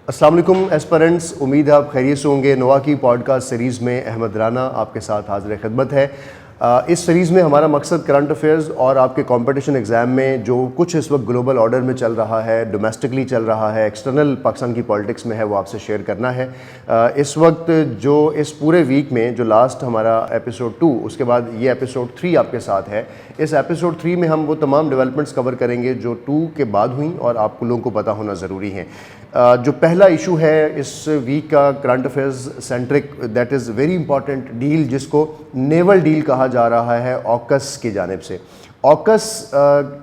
السلام علیکم ایسپرنٹس، امید ہے آپ خیریت سے ہوں گے۔ نوا کی پوڈ کاسٹ سیریز میں احمد رانا آپ کے ساتھ حاضر خدمت ہے۔ اس سیریز میں ہمارا مقصد کرنٹ افیئرز اور آپ کے کمپٹیشن ایگزام میں جو کچھ اس وقت گلوبل آرڈر میں چل رہا ہے، ڈومیسٹکلی چل رہا ہے، ایکسٹرنل پاکستان کی پالیٹکس میں ہے، وہ آپ سے شیئر کرنا ہے۔ اس وقت جو اس پورے ویک میں جو لاسٹ ہمارا ایپیسوڈ 2، اس کے بعد یہ ایپیسوڈ 3 آپ کے ساتھ ہے۔ اس ایپیسوڈ 3 میں ہم وہ تمام ڈیولپمنٹس کور کریں گے جو 2 کے بعد ہوئیں اور آپ لوگوں کو پتہ ہونا ضروری ہے۔ جو پہلا ایشو ہے اس ویک کا current affairs centric, that is very important deal, جس کو نیول ڈیل کہا جا رہا ہے اوکس کی جانب سے۔ اوکس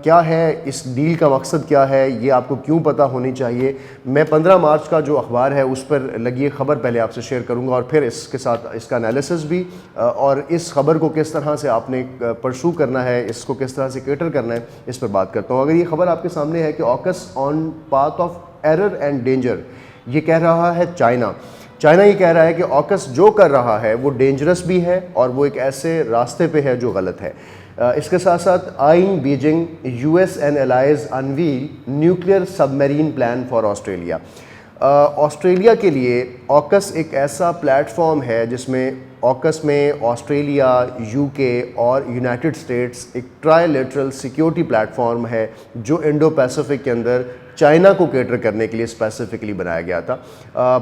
کیا ہے، اس ڈیل کا مقصد کیا ہے، یہ آپ کو کیوں پتہ ہونی چاہیے۔ میں 15 مارچ کا جو اخبار ہے اس پر لگی خبر پہلے آپ سے شیئر کروں گا، اور پھر اس کے ساتھ اس کا انالیسس بھی، اور اس خبر کو کس طرح سے آپ نے پرسو کرنا ہے، اس کو کس طرح سے کیٹر کرنا ہے، اس پر بات کرتا ہوں۔ اگر یہ خبر آپ کے سامنے ہے کہ AUKUS on path of error and danger, یہ کہہ رہا ہے چائنا یہ کہہ رہا ہے کہ اوکس جو کر رہا ہے وہ ڈینجرس بھی ہے اور وہ ایک ایسے راستے پہ ہے جو غلط ہے۔ اس کے ساتھ ساتھ آئنگ Beijing U S and allies unveil nuclear submarine plan for Australia. Australia کے لیے اوکس ایک ایسا پلیٹ فارم ہے جس میں اوکس میں آسٹریلیا، یو کے اور یونائٹڈ اسٹیٹس ایک try lateral security plate form ہے جو انڈو پیسیفک کے اندر چائنا کو کیٹر کرنے کے لیے اسپیسیفکلی بنایا گیا تھا۔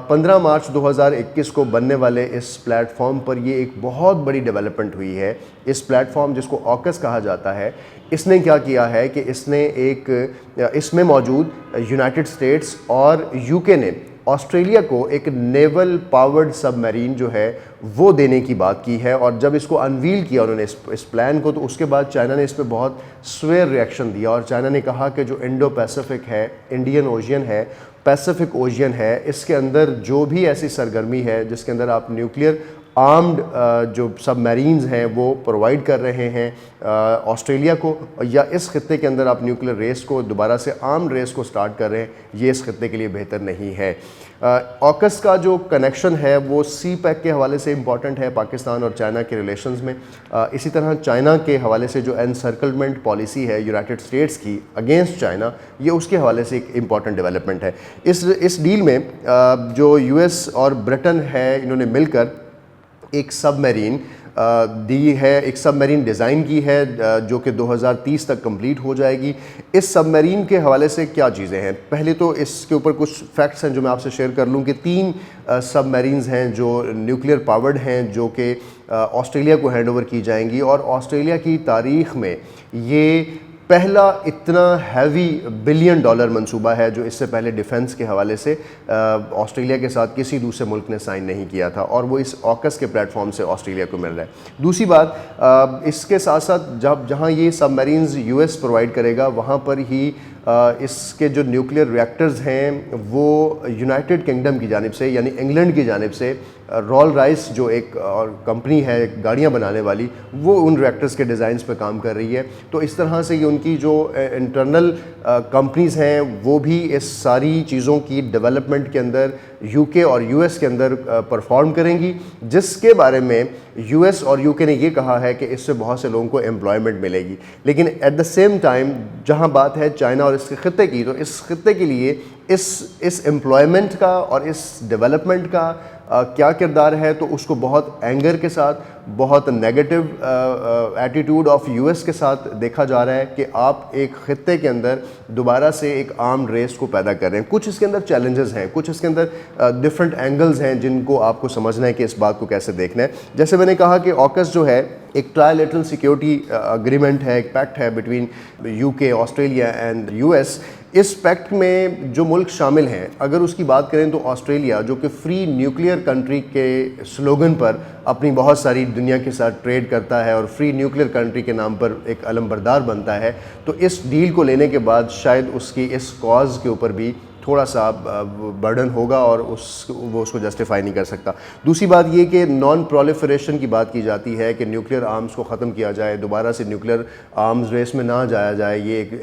15 مارچ 2021 کو بننے والے اس پلیٹ فارم پر یہ ایک بہت بڑی ڈیولپمنٹ ہوئی ہے۔ اس پلیٹ فارم جس کو اوکس کہا جاتا ہے، اس نے کیا کیا ہے کہ اس میں موجود یونائٹڈ اسٹیٹس اور یو کے نے آسٹریلیا کو ایک نیول پاورڈ سب میرین جو ہے وہ دینے کی بات کی ہے، اور جب اس کو انویل کیا انہوں نے اس پلان کو، تو اس کے بعد چائنا نے اس پہ بہت سویر ریئیکشن دیا، اور چائنا نے کہا کہ جو انڈو پیسیفک ہے، انڈین اوشین ہے، پیسیفک اوشین ہے، اس کے اندر جو بھی ایسی سرگرمی ہے جس کے اندر آپ نیوکلیئر آرمڈ جو سب میرینز ہیں وہ پرووائڈ کر رہے ہیں آسٹریلیا کو، یا اس خطے کے اندر آپ نیوکلیئر ریس کو دوبارہ سے آرمڈ ریس کو سٹارٹ کر رہے ہیں، یہ اس خطے کے لیے بہتر نہیں ہے۔ اوکس کا جو کنیکشن ہے وہ سی پیک کے حوالے سے امپورٹنٹ ہے پاکستان اور چائنا کے ریلیشنز میں۔ اسی طرح چائنا کے حوالے سے جو انسرکلمنٹ پالیسی ہے یونائٹڈ اسٹیٹس کی اگینسٹ چائنا، یہ اس کے حوالے سے ایک امپورٹنٹ ڈیولپمنٹ ہے۔ اس ڈیل میں جو یو ایس اور برٹن ہے، انہوں نے مل کر ایک سب میرین دی ہے، ایک سب میرین ڈیزائن کی ہے جو کہ 2030 تک کمپلیٹ ہو جائے گی۔ اس سب میرین کے حوالے سے کیا چیزیں ہیں، پہلے تو اس کے اوپر کچھ فیکٹس ہیں جو میں آپ سے شیئر کر لوں کہ 3 سب میرینز ہیں جو نیوکلیئر پاورڈ ہیں، جو کہ آسٹریلیا کو ہینڈ اوور کی جائیں گی، اور آسٹریلیا کی تاریخ میں یہ پہلا اتنا ہیوی $1 بلین منصوبہ ہے جو اس سے پہلے ڈیفنس کے حوالے سے آسٹریلیا کے ساتھ کسی دوسرے ملک نے سائن نہیں کیا تھا، اور وہ اس اوکس کے پلیٹ فارم سے آسٹریلیا کو مل رہا ہے۔ دوسری بات، اس کے ساتھ ساتھ جہاں یہ سب میرینز یو ایس پرووائڈ کرے گا، وہاں پر ہی اس کے جو نیوکلیئر ریئیکٹرز ہیں وہ یونائٹڈ کنگڈم کی جانب سے، یعنی انگلینڈ کی جانب سے رول رائس جو ایک اور کمپنی ہے گاڑیاں بنانے والی، وہ ان ریئیکٹرز کے ڈیزائنز پہ کام کر رہی ہے۔ تو اس طرح سے یہ ان کی جو انٹرنل کمپنیز ہیں وہ بھی اس ساری چیزوں کی ڈیولپمنٹ کے اندر یو کے اور یو ایس کے اندر پرفارم کریں گی، جس کے بارے میں یو ایس اور یو کے نے یہ کہا ہے کہ اس سے بہت سے لوگوں کو امپلائمنٹ ملے گی۔ لیکن ایٹ دا سیم ٹائم جہاں بات ہے چائنا اور اس کے خطے کی، تو اس خطے کے لیے اس امپلائمنٹ کا اور اس ڈیولپمنٹ کا کیا کردار ہے، تو اس کو بہت اینگر کے ساتھ، بہت negative attitude of U S کے ساتھ دیکھا جا رہا ہے کہ آپ ایک خطے کے اندر دوبارہ سے ایک آرمڈ ریس کو پیدا کر رہے ہیں۔ کچھ اس کے اندر چیلنجز ہیں، کچھ اس کے اندر ڈفرینٹ اینگلز ہیں جن کو آپ کو سمجھنا ہے کہ اس بات کو کیسے دیکھنا ہے۔ جیسے میں نے کہا کہ اوکس جو ہے ایک ٹرائی لیٹرل سیکیورٹی اگریمنٹ ہے، ایک پیکٹ ہے between U K, Australia and U S. اس پیکٹ میں جو ملک شامل ہیں، اگر اس کی بات کریں تو آسٹریلیا، جو کہ فری نیوکلیئر کنٹری کے سلوگن پر اپنی بہت ساری دنیا کے ساتھ ٹریڈ کرتا ہے اور فری نیوکلیئر کنٹری کے نام پر ایک علم بردار بنتا ہے، تو اس ڈیل کو لینے کے بعد شاید اس کی اس کاز کے اوپر بھی تھوڑا سا برڈن ہوگا اور وہ اس کو جسٹیفائی نہیں کر سکتا۔ دوسری بات یہ کہ نان پرولیفریشن کی بات کی جاتی ہے کہ نیوکلیئر آرمز کو ختم کیا جائے، دوبارہ سے نیوکلیئر آرمز ریس میں نہ جایا جائے۔ یہ ایک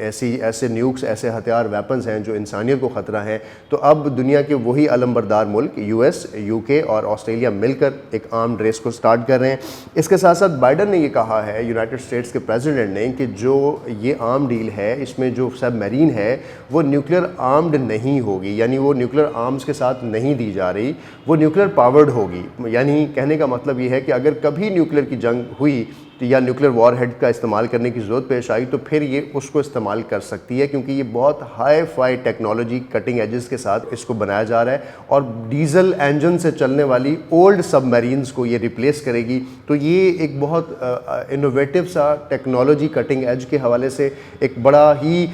ایسے نیوکس، ایسے ہتھیار، ویپنز ہیں جو انسانیت کو خطرہ ہیں۔ تو اب دنیا کے وہی علم بردار ملک یو ایس، یو کے اور آسٹریلیا مل کر ایک آرمڈ ریس کو سٹارٹ کر رہے ہیں۔ اس کے ساتھ ساتھ بائیڈن نے یہ کہا ہے، یونائٹڈ اسٹیٹس کے پریزیڈنٹ نے، کہ جو یہ آرم ڈیل ہے اس میں جو سب میرین ہے وہ نیوکلیئر آرمڈ نہیں نہیں ہوگی, یعنی وہ نیوکلیر آرمز کے ساتھ نہیں دی جا رہی, وہ نیوکلیر پاورڈ ہوگی. یعنی کہنے کا مطلب یہ ہے کہ اگر کبھی نیوکلیر کی جنگ ہوئی یا نیوکلیر وار ہیڈ کا استعمال کرنے کی ضرورت پیش آئی تو پھر یہ اس کو استعمال کر سکتی ہے, کیونکہ یہ بہت hi fi technology cutting edges کے ساتھ اس کو بنایا جا رہا ہے, اور ڈیزل انجن سے چلنے والی اولڈ سب میرینز کو یہ ریپلیس کرے گی. تو یہ ایک بہت انوویٹو سا ٹیکنالوجی کٹنگ ایج کے حوالے سے ایک بڑا ہی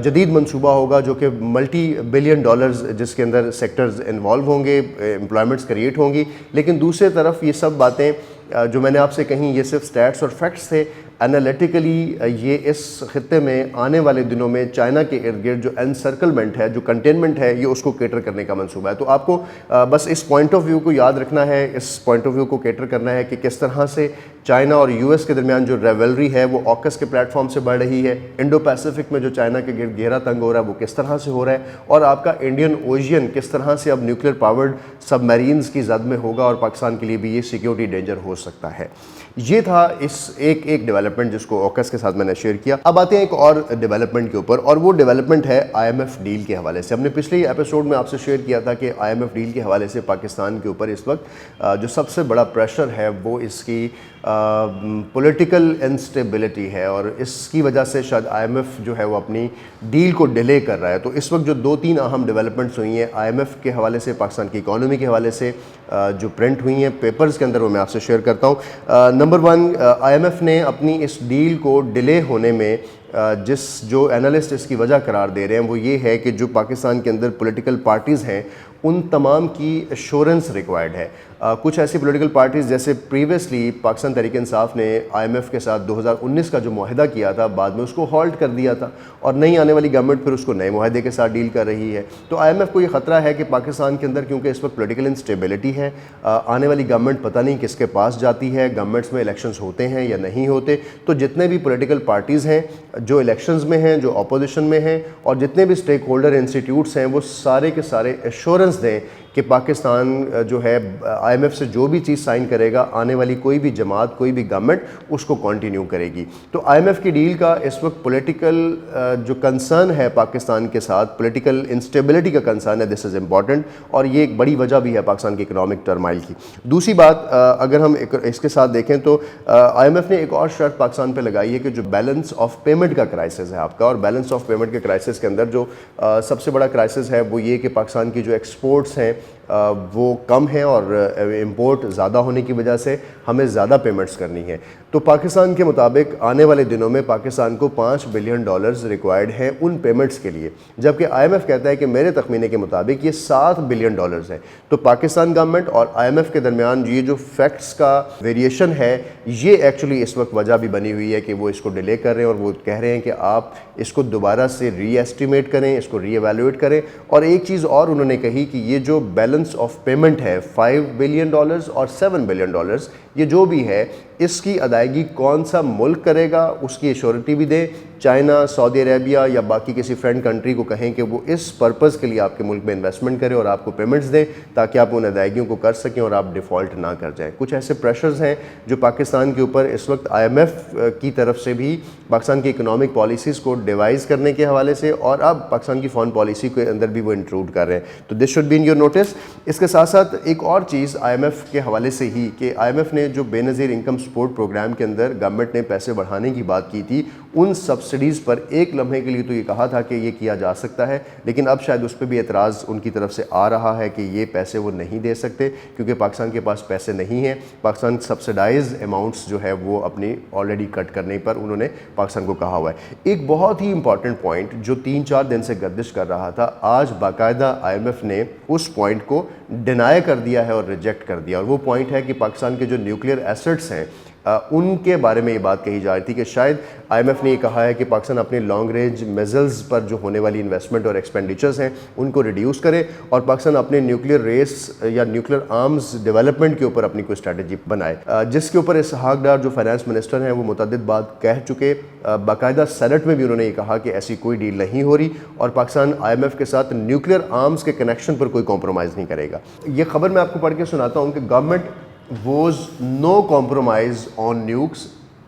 جدید منصوبہ ہوگا, جو کہ ملٹی بلین ڈالرز جس کے اندر سیکٹرز انوالو ہوں گے, امپلائمنٹس کریٹ ہوں گی. لیکن دوسرے طرف یہ سب باتیں جو میں نے آپ سے کہیں یہ صرف سٹیٹس اور فیکٹس تھے. انالیٹیکلی یہ اس خطے میں آنے والے دنوں میں چائنا کے ارد گرد جو انسرکلمنٹ ہے, جو کنٹینمنٹ ہے, یہ اس کو کیٹر کرنے کا منصوبہ ہے. تو آپ کو بس اس پوائنٹ آف ویو کو یاد رکھنا ہے, اس پوائنٹ آف ویو کو کیٹر کرنا ہے کہ کس طرح سے چائنا اور یو ایس کے درمیان جو ریولری ہے وہ آکس کے پلیٹ فارم سے بڑھ رہی ہے, انڈو پیسیفک میں جو چائنا کے گرد گھیرا تنگ ہو رہا ہے وہ کس طرح سے ہو رہا ہے, اور آپ کا انڈین اوشین کس طرح سے اب نیوکلیر پاورڈ سب میرینز کی زد میں ہوگا, اور پاکستان کے لیے بھی یہ سیکیورٹی ڈینجر ہو سکتا ہے. یہ تھا اس ایک ڈیولپمنٹ جس کو اوکس کے ساتھ میں نے شیئر کیا. اب آتے ہیں ایک اور ڈیولپمنٹ کے اوپر, اور وہ ڈیولپمنٹ ہے آئی ایم ایف ڈیل کے حوالے سے. ہم نے پچھلے ایپیسوڈ میں آپ سے شیئر کیا تھا کہ آئی ایم ایف ڈیل کے حوالے سے پاکستان کے اوپر اس وقت جو سب سے بڑا پریشر ہے وہ اس کی پولیٹیکل انسٹیبلٹی ہے, اور اس کی وجہ سے شاید آئی ایم ایف جو ہے وہ اپنی ڈیل کو ڈیلے کر رہا ہے. تو اس وقت جو 2-3 اہم ڈیولپمنٹس ہوئی ہیں آئی ایم ایف کے حوالے سے, پاکستان کی اکانومی کے حوالے سے جو پرنٹ ہوئی ہیں پیپرز کے اندر, وہ میں آپ سے شیئر کرتا ہوں. نمبر 1, آئی ایم ایف نے اپنی اس ڈیل کو ڈیلے ہونے میں جو اینالسٹ اس کی وجہ قرار دے رہے ہیں وہ یہ ہے کہ جو پاکستان کے اندر پولیٹیکل پارٹیز ہیں ان تمام کی ایشورنس ریکوائرڈ ہے. کچھ ایسی پولیٹیکل پارٹیز جیسے پریویسلی پاکستان تحریک انصاف نے آئی ایم ایف کے ساتھ 2019 کا جو معاہدہ کیا تھا, بعد میں اس کو ہالٹ کر دیا تھا, اور نئی آنے والی گورنمنٹ پھر اس کو نئے معاہدے کے ساتھ ڈیل کر رہی ہے. تو آئی ایم ایف کو یہ خطرہ ہے کہ پاکستان کے اندر کیونکہ اس وقت پولیٹیکل انسٹیبلٹی ہے, آنے والی گورنمنٹ پتہ نہیں کس کے پاس جاتی ہے, گورنمنٹس میں الیکشنز ہوتے ہیں یا نہیں ہوتے, تو جتنے بھی پولیٹیکل پارٹیز ہیں جو الیکشنز میں ہیں, جو اپوزیشن میں ہیں, اور جتنے بھی اسٹیک ہولڈر انسٹیٹیوٹس ہیں, وہ سارے کے سارے ایشورنس دیں کہ پاکستان جو ہے آئی ایم ایف سے جو بھی چیز سائن کرے گا, آنے والی کوئی بھی جماعت, کوئی بھی گورنمنٹ اس کو کنٹینیو کرے گی. تو آئی ایم ایف کی ڈیل کا اس وقت پولیٹیکل جو کنسرن ہے پاکستان کے ساتھ, پولیٹیکل انسٹیبلٹی کا کنسرن ہے, دس از امپورٹنٹ, اور یہ ایک بڑی وجہ بھی ہے پاکستان کی اکنامک ٹرمائل کی. دوسری بات اگر ہم اس کے ساتھ دیکھیں تو آئی ایم ایف نے ایک اور شرط پاکستان پہ لگائی ہے کہ جو بیلنس آف پیمنٹ کا کرائسس ہے آپ کا, اور بیلنس آف پیمنٹ کے کرائسس کے اندر جو سب سے بڑا کرائسس ہے وہ یہ کہ پاکستان کی جو ایکسپورٹس ہیں وہ کم ہیں, اور امپورٹ زیادہ ہونے کی وجہ سے ہمیں زیادہ پیمنٹس کرنی ہیں. تو پاکستان کے مطابق آنے والے دنوں میں پاکستان کو $5 بلین ریکوائرڈ ہیں ان پیمنٹس کے لیے, جبکہ آئی ایم ایف کہتا ہے کہ میرے تخمینے کے مطابق یہ $7 بلین ہیں. تو پاکستان گورنمنٹ اور آئی ایم ایف کے درمیان یہ جو فیکٹس کا ویریشن ہے, یہ ایکچولی اس وقت وجہ بھی بنی ہوئی ہے کہ وہ اس کو ڈیلے کر رہے ہیں, اور وہ کہہ رہے ہیں کہ آپ اس کو دوبارہ سے ری ایسٹیمیٹ کریں, اس کو ری ایویلویٹ کریں. اور ایک چیز اور انہوں نے کہی کہ یہ جو بیلنس آف پیمنٹ ہے $5 بلین اور $7 بلین, یہ جو بھی ہے اس کی ادائیگی کون سا ملک کرے گا اس کی ایشورٹی بھی دیں. چائنا, سعودی عربیہ یا باقی کسی فرینڈ کنٹری کو کہیں کہ وہ اس پرپز کے لیے آپ کے ملک میں انویسٹمنٹ کرے اور آپ کو پیمنٹس دیں تاکہ آپ ان ادائیگیوں کو کر سکیں اور آپ ڈیفالٹ نہ کر جائیں. کچھ ایسے پریشرز ہیں جو پاکستان کے اوپر اس وقت آئی ایم ایف کی طرف سے بھی پاکستان کی اکنامک پالیسیز کو ڈیوائز کرنے کے حوالے سے, اور اب پاکستان کی فارن پالیسی کے اندر بھی وہ انکلوڈ کر رہے ہیں. تو this should be in your notes. اس کے ساتھ ساتھ ایک اور چیز آئی ایم ایف کے حوالے سے ہی کہ آئی ایم ایف نے جو بے نظیر انکم سپورٹ پروگرام کے اندر گورنمنٹ نے پیسے بڑھانے کی بات کی تھی, ان سبسڈیز پر ایک لمحے کے لیے تو یہ کہا تھا کہ یہ کیا جا سکتا ہے, لیکن اب شاید اس پہ بھی اعتراض ان کی طرف سے آ رہا ہے کہ یہ پیسے وہ نہیں دے سکتے کیونکہ پاکستان کے پاس پیسے نہیں ہیں. پاکستان سبسڈائز اماؤنٹس جو ہے وہ اپنی آلریڈی کٹ کرنے پر انہوں نے پاکستان کو کہا ہوا ہے. ایک بہت ہی امپورٹنٹ پوائنٹ جو 3-4 دن سے گردش کر رہا تھا, آج باقاعدہ آئی ایم ایف نے اس پوائنٹ کو ڈینائی کر دیا ہے اور ریجیکٹ کر دیا, اور وہ پوائنٹ ہے کہ پاکستان کے جو نیوکلیئر ایسٹس ہیں ان کے بارے میں یہ بات کہی جا رہی تھی کہ شاید آئی ایم ایف نے یہ کہا ہے کہ پاکستان اپنے لانگ رینج میزلز پر جو ہونے والی انویسٹمنٹ اور ایکسپینڈیچرز ہیں ان کو ریڈیوس کرے, اور پاکستان اپنے نیوکلیئر ریس یا نیوکلیئر آرمز ڈیولپمنٹ کے اوپر اپنی کوئی اسٹریٹجی بنائے, جس کے اوپر اسحاق ڈار جو فائنانس منسٹر ہیں وہ متعدد بات کہہ چکے. باقاعدہ سینٹ میں بھی انہوں نے یہ کہا کہ ایسی کوئی ڈیل نہیں ہو رہی, اور پاکستان آئی ایم ایف کے ساتھ نیوکلیئر آرمز کے کنیکشن پر کوئی کمپرومائز نہیں کرے گا. یہ خبر میں آپ کو پڑھ کے سناتا ہوں کہ government was no compromise on nukes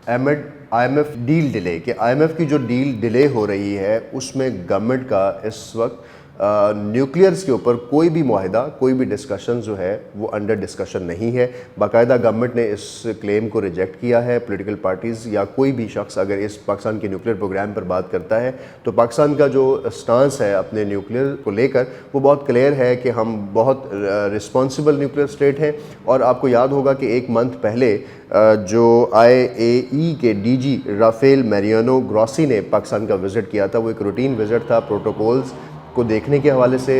amid IMF deal delay, کہ آئی ایم ایف کی جو ڈیل ڈیلے ہو رہی ہے اس میں گورنمنٹ کا اس وقت نیوکلیئرز کے اوپر کوئی بھی معاہدہ, کوئی بھی ڈسکشن جو ہے وہ انڈر ڈسکشن نہیں ہے. باقاعدہ گورنمنٹ نے اس کلیم کو ریجیکٹ کیا ہے. پولیٹیکل پارٹیز یا کوئی بھی شخص اگر اس پاکستان کے نیوکلیئر پروگرام پر بات کرتا ہے تو پاکستان کا جو سٹانس ہے اپنے نیوکلیئر کو لے کر وہ بہت کلیئر ہے کہ ہم بہت رسپانسبل نیوکلیئر اسٹیٹ ہیں. اور آپ کو یاد ہوگا کہ ایک منتھ پہلے جو IAEA کے DG رافیل میریانو گراسی نے پاکستان کا وزٹ کیا تھا. وہ ایک روٹین وزٹ تھا, پروٹوکولز کو دیکھنے کے حوالے سے,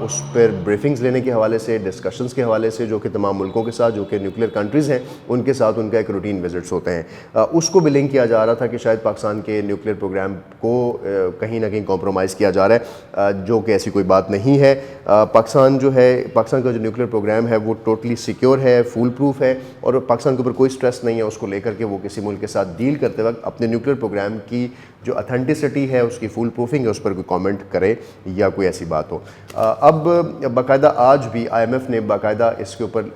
اس پر بریفنگز لینے کے حوالے سے, ڈسکشنز کے حوالے سے, جو کہ تمام ملکوں کے ساتھ جو کہ نیوکلیئر کنٹریز ہیں ان کے ساتھ ان کا ایک روٹین وزٹس ہوتے ہیں. اس کو بھی لنک کیا جا رہا تھا کہ شاید پاکستان کے نیوکلیئر پروگرام کو کہیں نہ کہیں کمپرومائز کیا جا رہا ہے, جو کہ ایسی کوئی بات نہیں ہے. پاکستان کا جو نیوکلیئر پروگرام ہے وہ ٹوٹلی سیکیور ہے, فول پروف ہے, اور پاکستان کے اوپر کوئی سٹریس نہیں ہے اس کو لے کر کے وہ کسی ملک کے ساتھ ڈیل کرتے وقت اپنے نیوکلیئر پروگرام کی جو اتھینٹسٹی ہے, اس کی فول پروفنگ ہے, اس پر کوئی کامنٹ کرے یا کوئی ایسی بات ہو. اب باقاعدہ آج بھی IMF نے باقاعدہ اس کے اوپر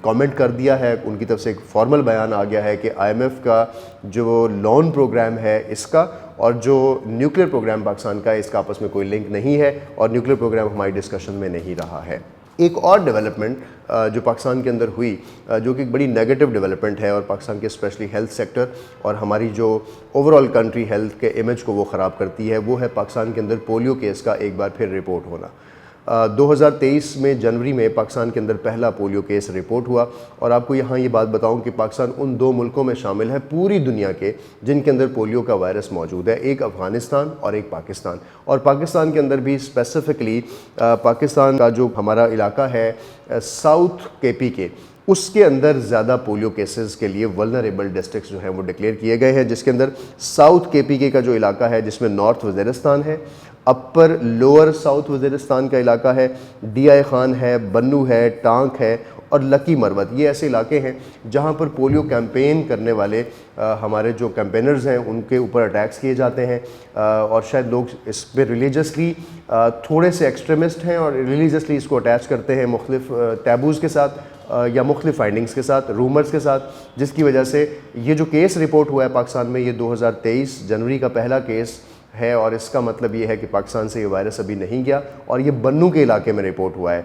کامنٹ کر دیا ہے. ان کی طرف سے ایک فارمل بیان آ گیا ہے کہ IMF کا جو لون پروگرام ہے اس کا اور جو نیوکلیئر پروگرام پاکستان کا ہے اس کا آپس میں کوئی لنک نہیں ہے, اور نیوکلیئر پروگرام ہماری ڈسکشن میں نہیں رہا ہے. ایک اور ڈیولپمنٹ جو پاکستان کے اندر ہوئی, جو کہ ایک بڑی نیگیٹو ڈیولپمنٹ ہے اور پاکستان کے اسپیشلی ہیلتھ سیکٹر اور ہماری جو اوور آل کنٹری ہیلتھ کے امیج کو وہ خراب کرتی ہے, وہ ہے پاکستان کے اندر پولیو کیس کا ایک بار پھر رپورٹ ہونا. 2023 میں جنوری میں پاکستان کے اندر پہلا پولیو کیس رپورٹ ہوا. اور آپ کو یہاں یہ بات بتاؤں کہ پاکستان ان 2 ملکوں میں شامل ہے پوری دنیا کے جن کے اندر پولیو کا وائرس موجود ہے, ایک افغانستان اور ایک پاکستان. اور پاکستان کے اندر بھی اسپیسیفکلی پاکستان کا جو ہمارا علاقہ ہے ساؤتھ KP اس کے اندر زیادہ پولیو کیسز کے لیے ولنریبل ڈسٹرکٹس جو ہیں وہ ڈکلیئر کیے گئے ہیں, جس کے اندر ساؤتھ KP کا جو علاقہ ہے جس میں نارتھ وزیرستان ہے, اپر لوور ساؤتھ وزیرستان کا علاقہ ہے, DI خان ہے, بنو ہے, ٹانک ہے اور لکی مروت. یہ ایسے علاقے ہیں جہاں پر پولیو کیمپین کرنے والے ہمارے جو کیمپینرز ہیں ان کے اوپر اٹیکس کیے جاتے ہیں, اور شاید لوگ اس پہ ریلیجسلی تھوڑے سے ایکسٹریمسٹ ہیں اور ریلیجسلی اس کو اٹیچ کرتے ہیں مختلف ٹیبوز کے ساتھ یا مختلف فائنڈنگز کے ساتھ, رومرز کے ساتھ, جس کی وجہ سے یہ جو کیس رپورٹ ہوا ہے پاکستان میں یہ 2023 جنوری کا پہلا کیس ہے. اور اس کا مطلب یہ ہے کہ پاکستان سے یہ وائرس ابھی نہیں گیا اور یہ بنو کے علاقے میں رپورٹ ہوا ہے.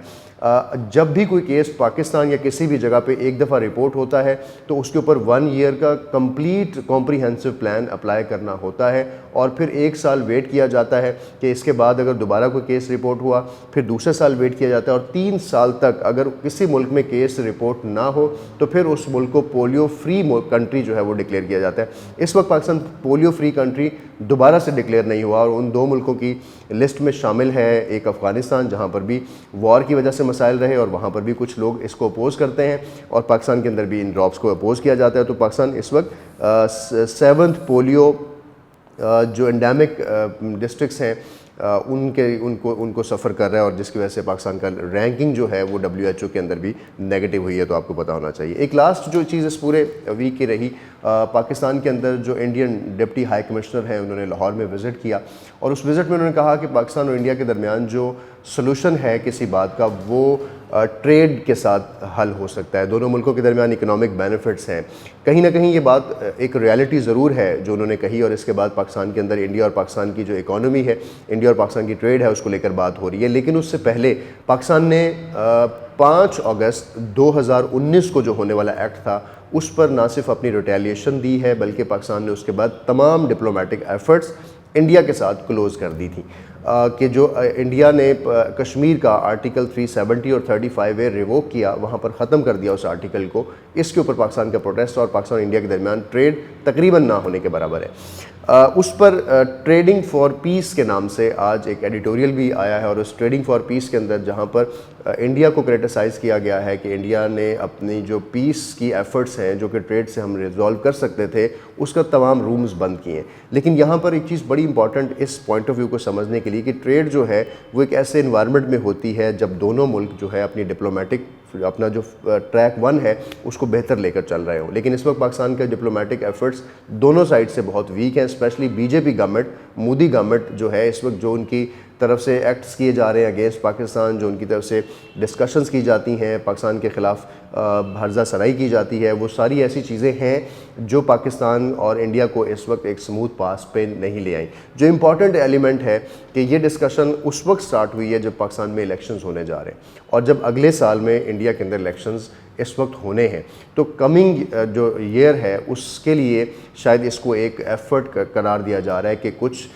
جب بھی کوئی کیس پاکستان یا کسی بھی جگہ پہ ایک دفعہ رپورٹ ہوتا ہے تو اس کے اوپر 1 ایئر کا کمپلیٹ کمپریہنسو پلان اپلائی کرنا ہوتا ہے, اور پھر 1 سال ویٹ کیا جاتا ہے کہ اس کے بعد اگر دوبارہ کوئی کیس رپورٹ ہوا پھر دوسرے سال ویٹ کیا جاتا ہے, اور 3 سال تک اگر کسی ملک میں کیس رپورٹ نہ ہو تو پھر اس ملک کو پولیو فری کنٹری جو ہے وہ ڈکلیئر کیا جاتا ہے. اس وقت پاکستان پولیو فری کنٹری دوبارہ سے ڈکلیئر نہیں ہوا, اور ان 2 ملکوں کی لسٹ میں شامل ہے ایک افغانستان جہاں پر بھی وار کی وجہ سے مسائل رہے اور وہاں پر بھی کچھ لوگ اس کو اپوز کرتے ہیں, اور پاکستان کے اندر بھی ان ڈراپس کو اپوز کیا جاتا ہے. تو پاکستان اس وقت 7th پولیو جو انڈیمک ڈسٹرکٹس ہیں ان کو سفر کر رہا ہے, اور جس کی وجہ سے پاکستان کا رینکنگ جو ہے وہ WHO کے اندر بھی نیگیٹو ہوئی ہے. تو آپ کو پتہ ہونا چاہیے. ایک لاسٹ جو چیز اس پورے ویک کی رہی, پاکستان کے اندر جو انڈین ڈپٹی ہائی کمشنر ہیں انہوں نے لاہور میں وزٹ کیا, اور اس وزٹ میں انہوں نے کہا کہ پاکستان اور انڈیا کے درمیان جو سلوشن ہے کسی بات کا وہ ٹریڈ کے ساتھ حل ہو سکتا ہے. دونوں ملکوں کے درمیان اکنامک بینیفٹس ہیں. کہیں نہ کہیں یہ بات ایک ریالٹی ضرور ہے جو انہوں نے کہی, اور اس کے بعد پاکستان کے اندر انڈیا اور پاکستان کی جو اکانومی ہے, انڈیا اور پاکستان کی ٹریڈ ہے, اس کو لے کر بات ہو رہی ہے. لیکن اس سے پہلے پاکستان نے 5 اگست 2019 کو جو ہونے والا ایکٹ تھا اس پر نہ صرف اپنی ریٹیلیشن دی ہے بلکہ پاکستان نے اس کے بعد تمام ڈپلومیٹک ایفرٹس انڈیا کے ساتھ کلوز کر دی تھی کہ جو انڈیا نے کشمیر کا آرٹیکل 370 اور 35A ریووک کیا, وہاں پر ختم کر دیا اس آرٹیکل کو. اس کے اوپر پاکستان کا پروٹیسٹ اور پاکستان اور انڈیا کے درمیان ٹریڈ تقریباً نہ ہونے کے برابر ہے. اس پر ٹریڈنگ فار پیس کے نام سے آج ایک ایڈیٹوریل بھی آیا ہے, اور اس ٹریڈنگ فار پیس کے اندر جہاں پر انڈیا کو کرٹیسائز کیا گیا ہے کہ انڈیا نے اپنی جو پیس کی ایفرٹس ہیں جو کہ ٹریڈ سے ہم ریزالو کر سکتے تھے اس کا تمام رومز بند کیے ہیں. لیکن یہاں پر ایک چیز بڑی امپورٹنٹ اس پوائنٹ آف ویو کو سمجھنے کے لیے کہ ٹریڈ جو ہے وہ ایک ایسے انوائرمنٹ میں ہوتی ہے جب دونوں ملک جو ہے اپنی ڈپلومیٹک اپنا جو ٹریک 1 ہے اس کو بہتر لے کر چل رہے ہوں. لیکن اس وقت پاکستان کے ڈپلومیٹک ایفرٹس دونوں سائڈ سے بہت ویک ہیں, especially B J P government, Modi government جو ہے اس وقت, جو ان کی طرف سے ایکٹس کیے جا رہے ہیں اگینسٹ پاکستان, جو ان کی طرف سے ڈسکشنز کی جاتی ہیں پاکستان کے خلاف, ہرزہ سرائی کی جاتی ہے, وہ ساری ایسی چیزیں ہیں جو پاکستان اور انڈیا کو اس وقت ایک سموتھ پاس پہ نہیں لے آئیں. جو امپورٹنٹ ایلیمنٹ ہے کہ یہ ڈسکشن اس وقت سٹارٹ ہوئی ہے جب پاکستان میں الیکشنز ہونے جا رہے ہیں, اور جب اگلے سال میں انڈیا کے اندر الیکشنز اس وقت ہونے ہیں, تو کمنگ جو ایئر ہے اس کے لیے شاید اس کو ایک ایفرٹ قرار دیا جا رہا ہے کہ کچھ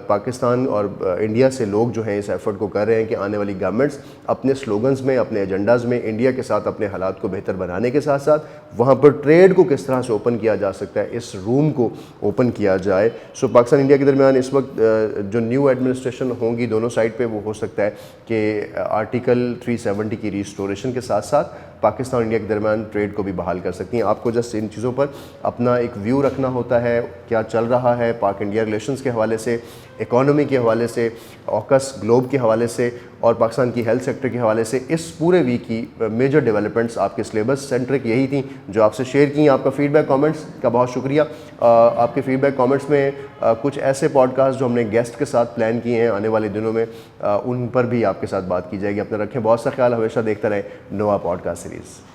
پاکستان اور انڈیا سے لوگ جو ہیں اس ایفرٹ کو کر رہے ہیں کہ آنے والی گورنمنٹس اپنے سلوگنز میں, اپنے ایجنڈاز میں انڈیا کے ساتھ اپنے حالات کو بہتر بنانے کے ساتھ ساتھ وہاں پر ٹریڈ کو کس طرح سے اوپن کیا جا سکتا ہے, اس روم کو اوپن کیا جائے. سو پاکستان انڈیا کے درمیان اس وقت جو نیو ایڈمنسٹریشن ہوں گی دونوں سائڈ پہ, وہ ہو سکتا ہے کہ آرٹیکل 370 کی ریسٹوریشن کے ساتھ ساتھ پاکستان اور انڈیا کے درمیان ٹریڈ کو بھی بحال کر سکتی ہیں. آپ کو جسٹ ان چیزوں پر اپنا ایک ویو رکھنا ہوتا ہے, کیا چل رہا ہے پاک انڈیا ریلیشنز کے حوالے سے, اکانومی کے حوالے سے, آکس گلوب کے حوالے سے, اور پاکستان کی ہیلتھ سیکٹر کے حوالے سے. اس پورے ویک کی میجر ڈیولپمنٹس آپ کے سلیبس سینٹرک یہی تھیں جو آپ سے شیئر کی. آپ کا فیڈ بیک کامنٹس کا بہت شکریہ. آپ کے فیڈ بیک کامنٹس میں کچھ ایسے پوڈ کاسٹ جو ہم نے گیسٹ کے ساتھ پلان کیے ہیں آنے والے دنوں میں, ان پر بھی آپ کے ساتھ بات کی جائے گی. اپنا رکھیں بہت سا خیال, ہمیشہ دیکھتے رہیں نوا پوڈ کاسٹ سیریز.